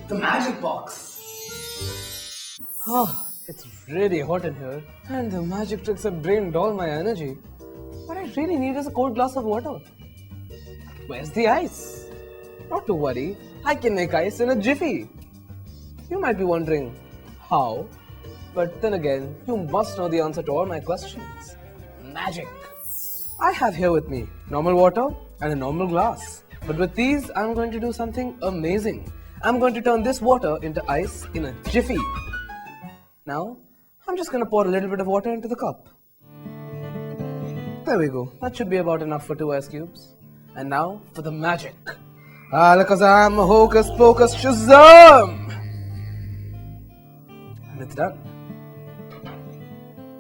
The magic box. Oh, it's really hot in here, and the magic tricks have drained all my energy. What I really need is a cold glass of water. Where's the ice? Not to worry, I can make ice in a jiffy. You might be wondering, how? But then again, you must know the answer to all my questions. Magic. I have here with me normal water and a normal glass. But with these, I'm going to do something amazing. I'm going to turn this water into ice in a jiffy. Now, I'm just going to pour a little bit of water into the cup. There we go. That should be about enough for 2 ice cubes. And now for the magic. Alakazam, hocus pocus, shazam! And it's done.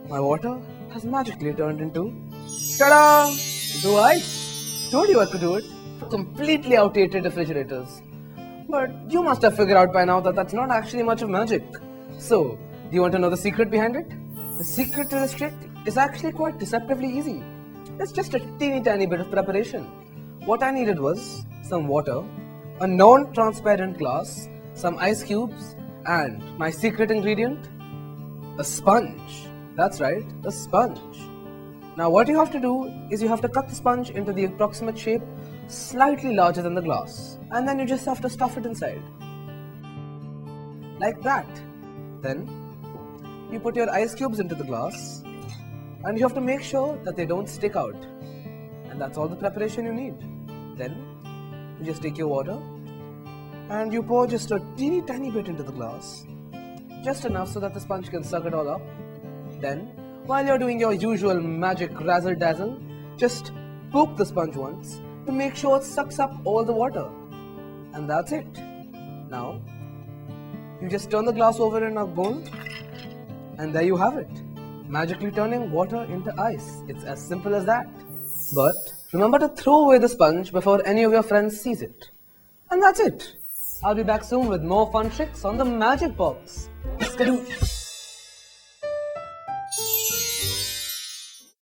My water has magically turned into, ta-da! Into ice. Told you I could do it. Completely outdated refrigerators. But you must have figured out by now that that's not actually much of magic. So, do you want to know the secret behind it? The secret to this trick is actually quite deceptively easy. It's just a teeny tiny bit of preparation. What I needed was some water, a non-transparent glass, some ice cubes, and my secret ingredient, a sponge. That's right, a sponge. Now what you have to do is you have to cut the sponge into the approximate shape slightly larger than the glass, and then you just have to stuff it inside. Like that. Then you put your ice cubes into the glass, and you have to make sure that they don't stick out. And that's all the preparation you need. Then you just take your water and you pour just a teeny tiny bit into the glass, just enough so that the sponge can suck it all up. Then, while you're doing your usual magic razzle dazzle, just poke the sponge once to make sure it sucks up all the water. And that's it. Now, you just turn the glass over in a bowl, and there you have it. Magically turning water into ice. It's as simple as that. But remember to throw away the sponge before any of your friends sees it. And that's it. I'll be back soon with more fun tricks on the Magic Box. Skadoosh!